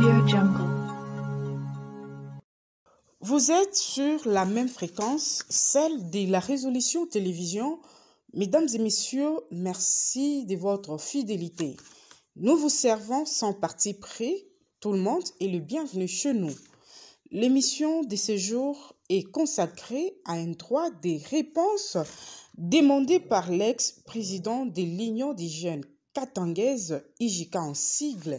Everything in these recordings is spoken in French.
AudioJungle. Vous êtes sur la même fréquence, celle de la résolution télévision. Mesdames et messieurs, merci de votre fidélité. Nous vous servons sans parti pris. Tout le monde est le bienvenu chez nous. L'émission de ce jour est consacrée à un droit des réponses demandé par l'ex-président de l'Union des jeunes katangaise, IJK en sigle,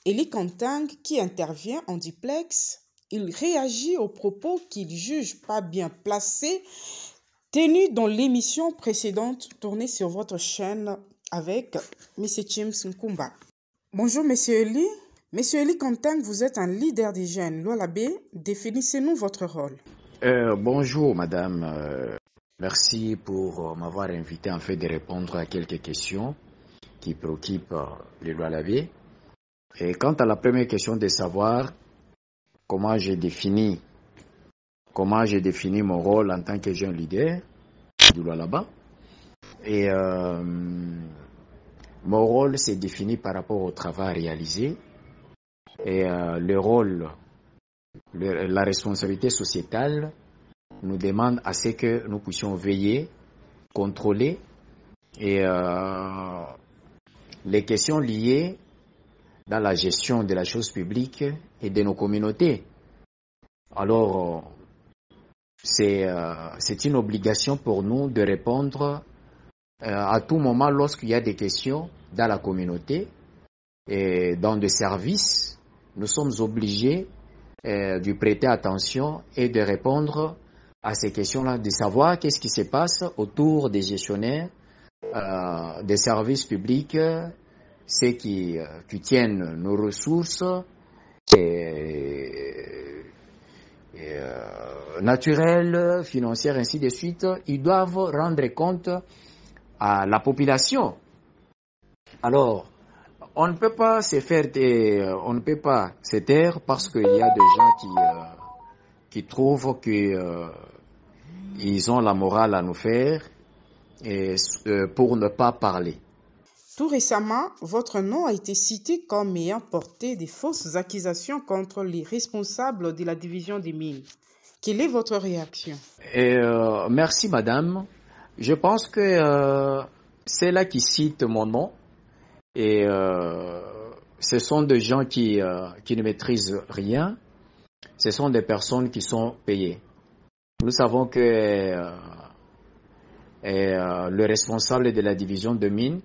Eli Kantang, qui intervient en duplex. Il réagit aux propos qu'il juge pas bien placés tenus dans l'émission précédente tournée sur votre chaîne avec M. James Nkumba. Bonjour M. Eli. M. Eli Kantang, vous êtes un leader des jeunes. L'OLAB, définissez-nous votre rôle. Bonjour madame. Merci pour m'avoir invité en fait de répondre à quelques questions qui préoccupent les l'OLAB. Et quant à la première question de savoir comment j'ai défini mon rôle en tant que jeune leader du Lualaba. Et mon rôle s'est défini par rapport au travail réalisé et le rôle, la responsabilité sociétale nous demande à ce que nous puissions veiller, contrôler et les questions liées dans la gestion de la chose publique et de nos communautés. Alors, c'est une obligation pour nous de répondre à tout moment lorsqu'il y a des questions dans la communauté et dans des services. Nous sommes obligés de prêter attention et de répondre à ces questions-là, de savoir qu'est-ce qui se passe autour des gestionnaires des services publics, ceux qui tiennent nos ressources naturelles, financières, ainsi de suite. Ils doivent rendre compte à la population. Alors, on ne peut pas se taire parce qu'il y a des gens qui trouvent qu'ils ont la morale à nous faire pour ne pas parler. Tout récemment, votre nom a été cité comme ayant porté des fausses accusations contre les responsables de la division des mines. Quelle est votre réaction? Merci madame. Je pense que c'est là qui cite mon nom et ce sont des gens qui ne maîtrisent rien. Ce sont des personnes qui sont payées. Nous savons que le responsable de la division de mines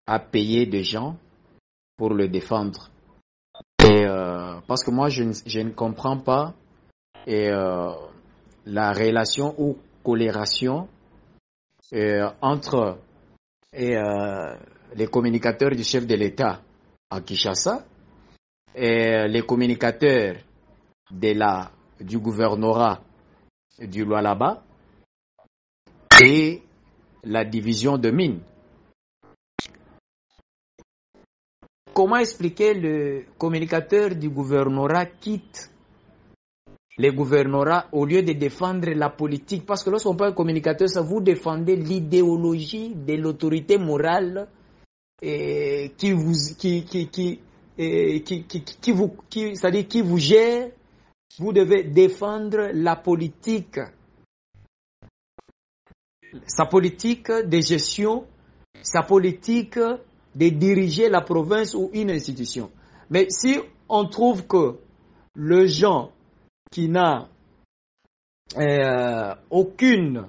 à payer des gens pour le défendre. Et parce que moi, je ne comprends pas la relation ou corrélation entre les communicateurs du chef de l'État à Kinshasa et les communicateurs du gouvernorat du Lualaba et la division de mines. Comment expliquer le communicateur du gouvernorat quitte le gouvernorat au lieu de défendre la politique? Parce que lorsqu'on parle de communicateur, ça vous défendez l'idéologie de l'autorité morale qui vous gère. Vous devez défendre la politique, sa politique de gestion, sa politique de diriger la province ou une institution. Mais si on trouve que le gens qui n'a aucune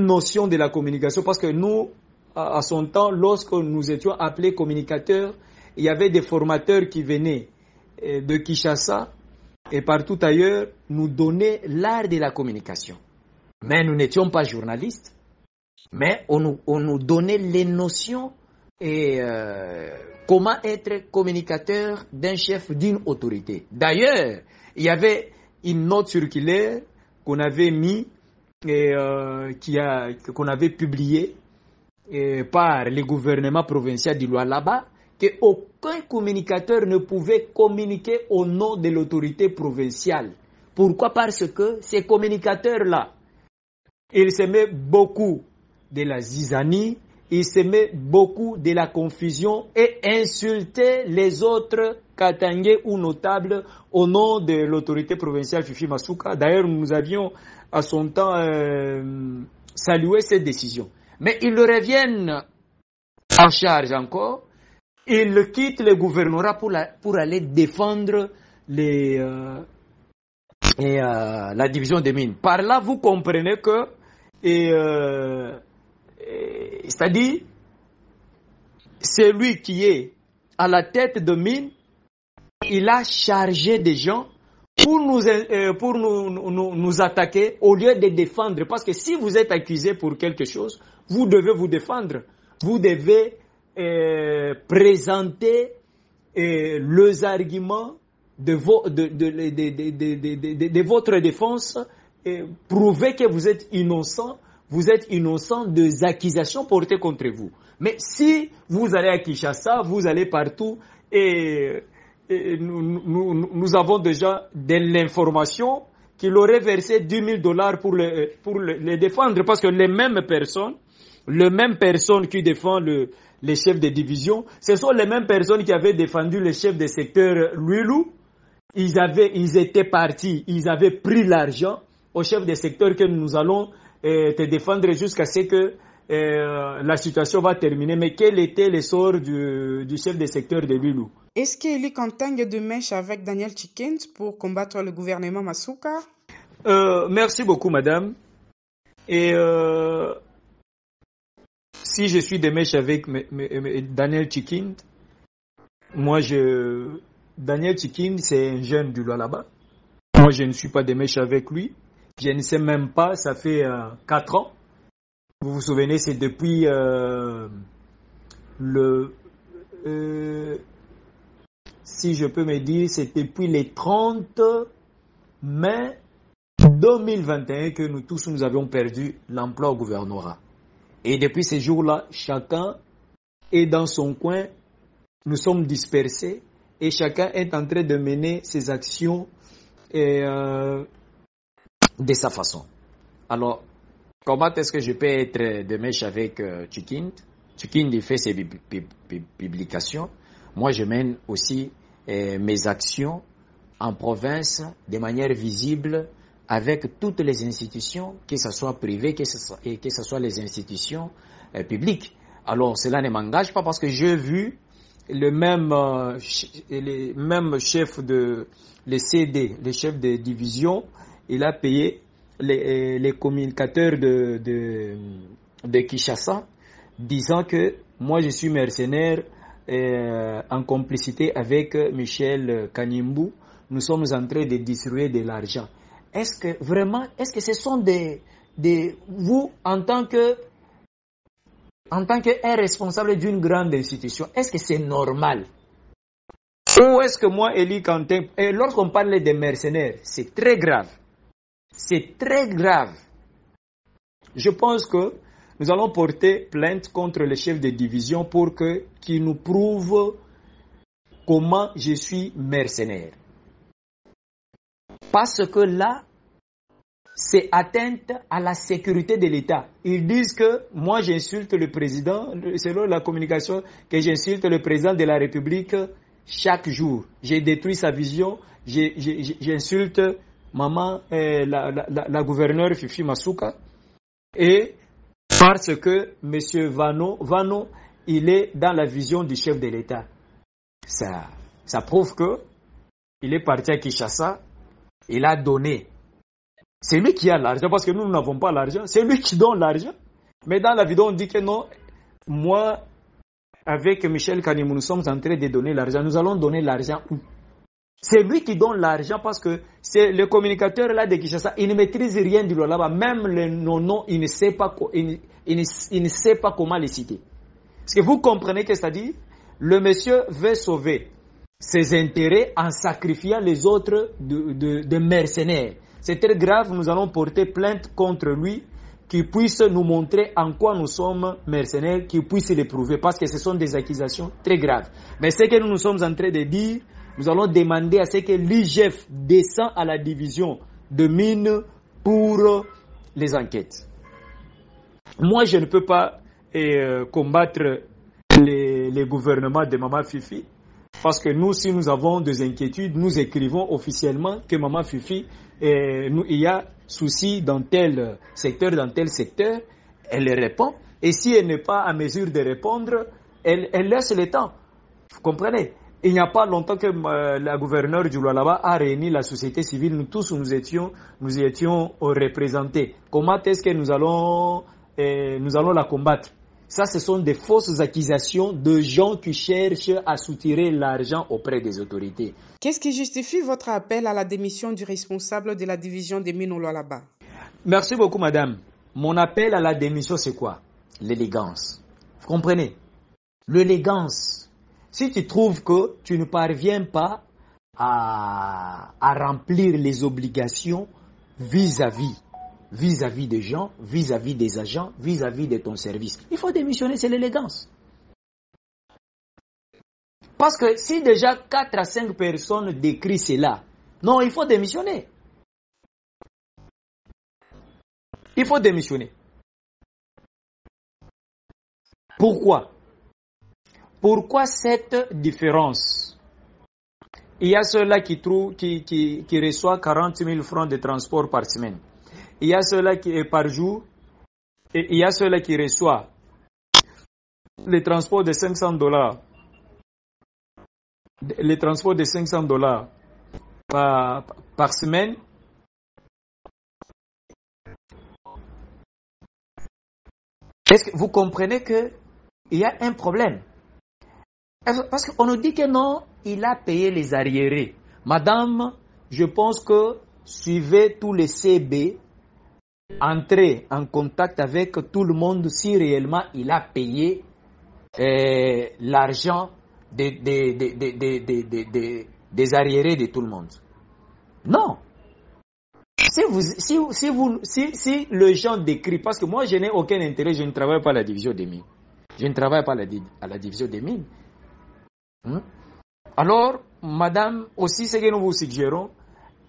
notion de la communication, parce que nous, à son temps, lorsque nous étions appelés communicateurs, il y avait des formateurs qui venaient de Kinshasa et partout ailleurs nous donnaient l'art de la communication. Mais nous n'étions pas journalistes. Mais on nous donnait les notions et comment être communicateur d'un chef, d'une autorité. D'ailleurs, il y avait une note circulaire qu'on avait mis qu'on avait publiée par le gouvernement provincial du Lualaba, qu'aucun communicateur ne pouvait communiquer au nom de l'autorité provinciale. Pourquoi? Parce que ces communicateurs-là, ils s'aimaient beaucoup de la zizanie, il semait beaucoup de la confusion et insultait les autres Katangais ou notables au nom de l'autorité provinciale Fifi Masuka. D'ailleurs, nous avions à son temps salué cette décision. Mais ils reviennent en charge encore. Ils quittent le gouvernorat pour aller défendre la division des mines. Par là, vous comprenez que c'est-à-dire, c'est lui qui est à la tête de mine, il a chargé des gens pour nous attaquer au lieu de défendre. Parce que si vous êtes accusé pour quelque chose, vous devez vous défendre. Vous devez présenter les arguments de votre défense et prouver que vous êtes innocent. Vous êtes innocent des accusations portées contre vous. Mais si vous allez à Kinshasa, vous allez partout et nous avons déjà de l'information qu'il aurait versé $10,000 pour les défendre parce que les mêmes personnes qui défendent les chefs de division, ce sont les mêmes personnes qui avaient défendu le chef de secteur Luilou. Ils étaient partis, ils avaient pris l'argent au chef de secteur que nous allons te défendre jusqu'à ce que la situation va terminer. Mais quel était le sort du chef de secteur de Luilou? Est-ce qu'il y a campagne de mèche avec Daniel Tchikinda pour combattre le gouvernement Masuka? Merci beaucoup, madame. Et si je suis de mèche avec Daniel Tchikinda, Daniel Tchikinda, c'est un jeune du Lualaba. Moi, je ne suis pas de mèche avec lui. Je ne sais même pas, ça fait 4 ans. Vous vous souvenez, c'est depuis si je peux me dire, c'est depuis le 30 mai 2021 que nous tous nous avions perdu l'emploi au gouvernorat. Et depuis ces jours-là, chacun est dans son coin, nous sommes dispersés et chacun est en train de mener ses actions de sa façon. Alors, comment est-ce que je peux être de mèche avec Tchikinda? Tchikinda, il fait ses publications. Moi, je mène aussi mes actions en province de manière visible avec toutes les institutions, que ce soit privées, que ce soit les institutions publiques. Alors, cela ne m'engage pas parce que j'ai vu le même chef le CD, le chef de division, il a payé les communicateurs de Kinshasa, disant que moi je suis mercenaire en complicité avec Michel Kanimbu. Nous sommes en train de distribuer de l'argent. Est-ce que ce sont vous en tant qu'un responsable d'une grande institution, est-ce que c'est normal? Ou est-ce que moi, Eli Quentin, et lorsqu'on parle des mercenaires, c'est très grave. C'est très grave. Je pense que nous allons porter plainte contre le chef de division pour qu'il nous prouve comment je suis mercenaire. Parce que là, c'est atteinte à la sécurité de l'État. Ils disent que moi j'insulte le président, selon la communication, que j'insulte le président de la République chaque jour. J'ai détruit sa vision, j'insulte maman, la gouverneure Fifi Masuka. Et parce que M. Vano, il est dans la vision du chef de l'État. Ça prouve que il est parti à Kinshasa, il a donné. C'est lui qui a l'argent, parce que nous n'avons pas l'argent. C'est lui qui donne l'argent. Mais dans la vidéo, on dit que non, moi, avec Michel Kanimbu, nous sommes en train de donner l'argent. Nous allons donner l'argent où? C'est lui qui donne l'argent parce que c'est le communicateur là de Kinshasa, il ne maîtrise rien du là-bas. Même le nom, il ne sait pas comment les citer. Parce que vous comprenez que c'est-à-dire, le monsieur veut sauver ses intérêts en sacrifiant les autres de mercenaires. C'est très grave, nous allons porter plainte contre lui, qu'il puisse nous montrer en quoi nous sommes mercenaires, qu'il puisse les prouver, parce que ce sont des accusations très graves. Mais ce que nous sommes en train de dire, nous allons demander à ce que l'IGF descende à la division de mines pour les enquêtes. Moi, je ne peux pas combattre les gouvernements de Maman Fifi. Parce que nous, si nous avons des inquiétudes, nous écrivons officiellement que Maman Fifi, il y a souci dans tel secteur, elle répond. Et si elle n'est pas à mesure de répondre, elle laisse le temps. Vous comprenez? Il n'y a pas longtemps que la gouverneure du Lualaba a réuni la société civile. Nous tous, nous étions représentés. Comment est-ce que nous allons la combattre? Ça, ce sont des fausses accusations de gens qui cherchent à soutirer l'argent auprès des autorités. Qu'est-ce qui justifie votre appel à la démission du responsable de la division des mines au Lualaba? Merci beaucoup, madame. Mon appel à la démission, c'est quoi? L'élégance. Vous comprenez? L'élégance. Si tu trouves que tu ne parviens pas à remplir les obligations vis-à-vis des gens, vis-à-vis des agents, vis-à-vis de ton service, il faut démissionner, c'est l'élégance. Parce que si déjà 4 à 5 personnes décrivent cela, non, il faut démissionner. Il faut démissionner. Pourquoi? Pourquoi cette différence? Il y a ceux-là qui reçoivent 40 000 francs de transport par semaine. Il y a ceux-là qui est par jour. Et il y a ceux-là qui reçoivent les transports de $500. Les transports de $500 par semaine. Est-ce que vous comprenez qu'il y a un problème? Parce qu'on nous dit que non, il a payé les arriérés. Madame, je pense que suivez tous les CB, entrez en contact avec tout le monde si réellement il a payé l'argent des arriérés de tout le monde. Non. Si le gens décrit, parce que moi je n'ai aucun intérêt, je ne travaille pas à la division des mines. Je ne travaille pas à la division des mines. Alors, madame, aussi ce que nous vous suggérons,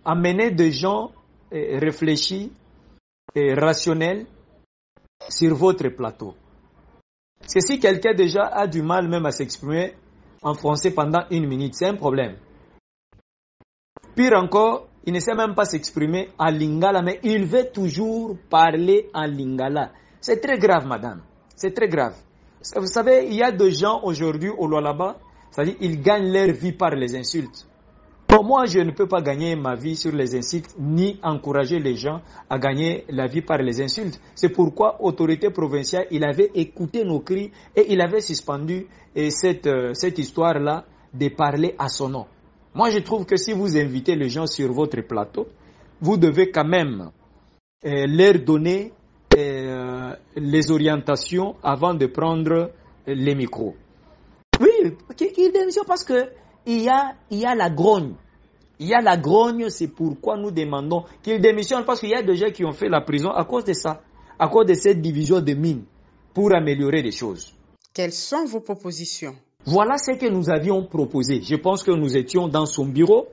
amenez des gens réfléchis et rationnels sur votre plateau. Parce que si quelqu'un déjà a du mal même à s'exprimer en français pendant 1 minute, c'est un problème. Pire encore, il ne sait même pas s'exprimer en lingala, mais il veut toujours parler en lingala. C'est très grave, madame. C'est très grave. Vous savez, il y a des gens aujourd'hui au Lualaba, c'est-à-dire ils gagnent leur vie par les insultes. Pour moi, je ne peux pas gagner ma vie sur les insultes, ni encourager les gens à gagner la vie par les insultes. C'est pourquoi l'autorité provinciale, il avait écouté nos cris et il avait suspendu cette histoire-là de parler à son nom. Moi, je trouve que si vous invitez les gens sur votre plateau, vous devez quand même leur donner les orientations avant de prendre les micros. Oui, qu'il démissionne parce que il y a la grogne. Il y a la grogne, c'est pourquoi nous demandons qu'il démissionne, parce qu'il y a des gens qui ont fait la prison à cause de ça, à cause de cette division de mines, pour améliorer les choses. Quelles sont vos propositions? Voilà ce que nous avions proposé. Je pense que nous étions dans son bureau,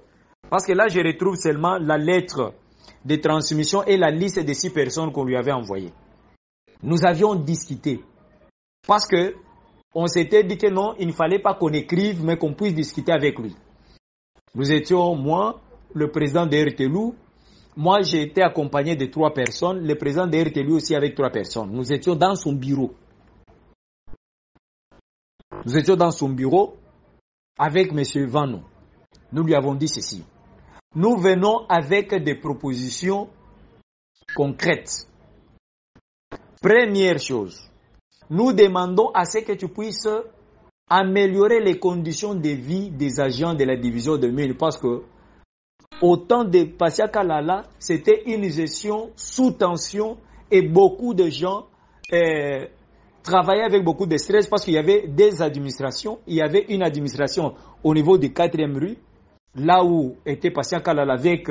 parce que là, je retrouve seulement la lettre de transmission et la liste des 6 personnes qu'on lui avait envoyées. Nous avions discuté, parce que on s'était dit que non, il ne fallait pas qu'on écrive, mais qu'on puisse discuter avec lui. Nous étions, moi, le président de RTLU, moi j'ai été accompagné de 3 personnes, le président de RTLU aussi avec 3 personnes. Nous étions dans son bureau. Nous étions dans son bureau avec M. Vano. Nous lui avons dit ceci. Nous venons avec des propositions concrètes. Première chose, nous demandons à ce que tu puisses améliorer les conditions de vie des agents de la division de mines, parce que au temps de Passia Kalala, c'était une gestion sous tension et beaucoup de gens travaillaient avec beaucoup de stress parce qu'il y avait des administrations. Il y avait une administration au niveau de 4e rue, là où était Passia Kalala avec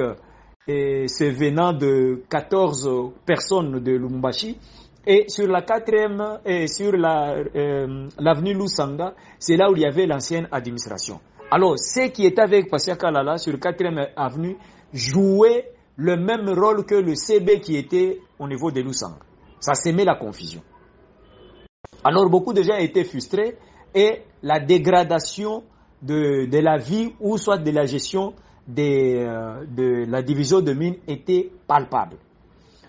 ses venant de 14 personnes de Lumumbashi. Et sur la 4e et sur l'avenue Lusanga, c'est là où il y avait l'ancienne administration. Alors, ceux qui étaient avec Passia Kalala sur 4e avenue jouaient le même rôle que le CB qui était au niveau de Lusanga. Ça s'aimait la confusion. Alors beaucoup de gens étaient frustrés et la dégradation de la vie ou soit de la gestion de la division de mines était palpable.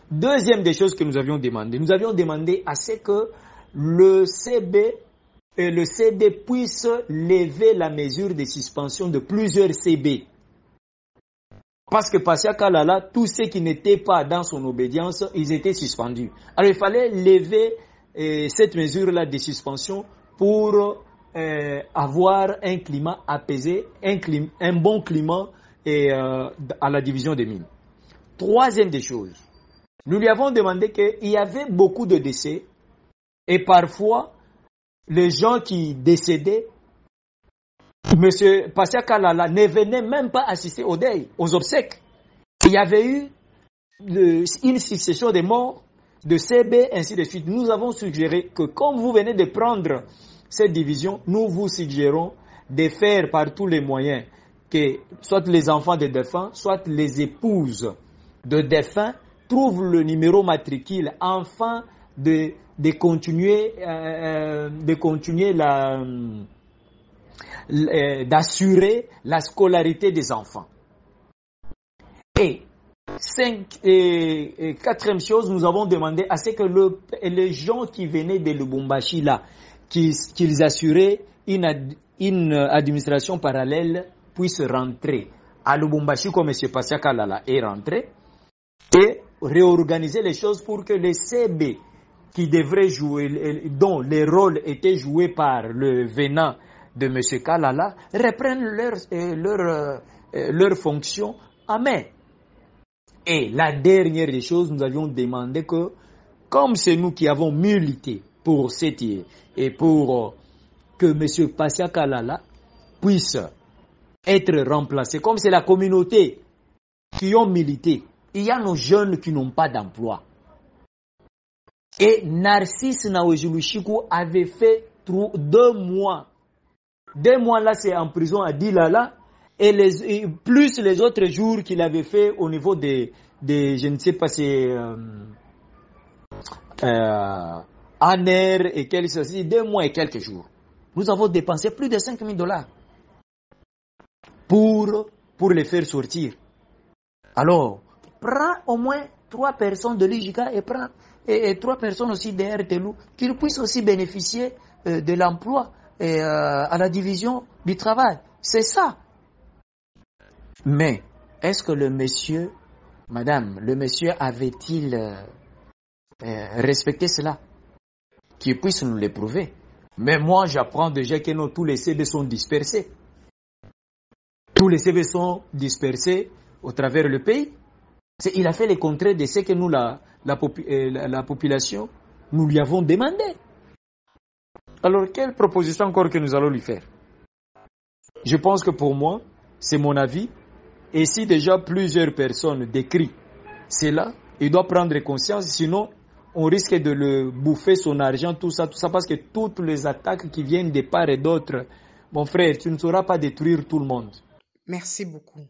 Deuxième des choses que nous avions demandé à ce que le CB et le CD puissent lever la mesure de suspension de plusieurs CB. Parce que Passia Kalala, tous ceux qui n'étaient pas dans son obédience, ils étaient suspendus. Alors il fallait lever cette mesure-là de suspension pour avoir un climat apaisé, un bon climat à la division des mines. Troisième des choses, nous lui avons demandé qu'il y avait beaucoup de décès et parfois les gens qui décédaient, M. Passia Kalala ne venait même pas assister au deuil, aux obsèques. Il y avait eu une succession de morts, de CB, ainsi de suite. Nous avons suggéré que comme vous venez de prendre cette division, nous vous suggérons de faire par tous les moyens que soit les enfants de défunts, soit les épouses de défunts trouvent le numéro matricule afin d'assurer la scolarité des enfants. Et quatrième chose, nous avons demandé à ce que les gens qui venaient de Lubumbashi là, qu'ils assuraient une administration parallèle puissent rentrer à Lubumbashi comme M. Passia Kalala est rentré et réorganiser les choses pour que les CB qui devraient jouer, dont les rôles étaient joués par le venant de M. Kalala, reprennent leur fonction en main. Et la dernière des choses, nous avions demandé que, comme c'est nous qui avons milité pour cette et pour que M. Passia Kalala puisse être remplacé, comme c'est la communauté qui ont milité, il y a nos jeunes qui n'ont pas d'emploi. Et Narcisse Nawejuluchiku avait fait 2 mois. 2 mois là, c'est en prison à Dilala. Et plus les autres jours qu'il avait fait au niveau des je ne sais pas, c'est Aner et quelques chose, 2 mois et quelques jours. Nous avons dépensé plus de $5,000 pour les faire sortir. Alors, prends au moins 3 personnes de l'IJICA et 3 personnes aussi de RTLU, qu'ils puissent aussi bénéficier de l'emploi à la division du travail. C'est ça. Mais, est-ce que le monsieur avait-il respecté cela? Qu'il puisse nous le prouver. Mais moi, j'apprends déjà que tous les CV sont dispersés. Tous les CV sont dispersés au travers le pays. Il a fait le contraire de ce que nous, la population, nous lui avons demandé. Alors, quelle proposition encore que nous allons lui faire? Je pense que pour moi, c'est mon avis. Et si déjà plusieurs personnes décrient cela, il doit prendre conscience, sinon on risque de le bouffer son argent, tout ça, parce que toutes les attaques qui viennent de part et d'autre, mon frère, tu ne sauras pas détruire tout le monde. Merci beaucoup.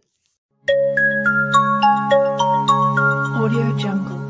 Audio Jungle.